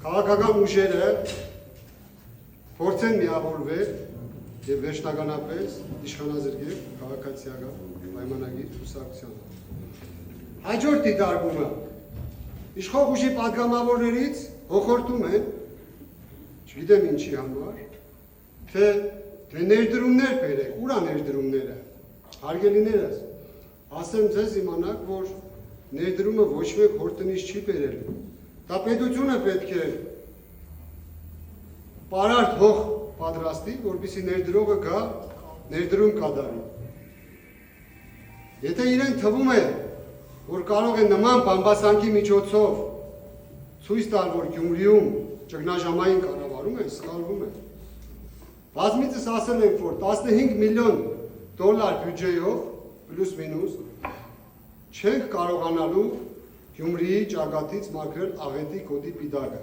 քաղաքական ուժերը փորձեն միավորվել եւ վերջնականապես իշխանազրկել քաղաքացիական պայմանագիր կուսակցությունը։ Հաջորդ դիտարկումը իշխող ուժի պատգամավորներից հոխորտում են, չգիտեմ ինչի համար, թե ներդրումներ բերեք, ուր է ներդրումները, հարգելիներս, ասեմ ձեզ իմանաք, որ ներդրումը ոչ մեկ հորտնից չի բերել, դա պետությունը պետք է պարարտ հող պատրաստի, որպեսզի ներդրողը գա, ներդրում կատարի։ Եթե իրեն թվում է, որ կարող է նման բամբասանքի միջոցով ցույց տալ, որ Գյումրիում ճգնաժամային կառավարում է, սխալվում է։ Բազմիցս ասել ենք, որ 15 միլիոն դոլար բյուջեով, պլյուս մինուս, չենք կարողանալու Գյումրիի ճակատից մաքրել աղետի կոդի պիտակը։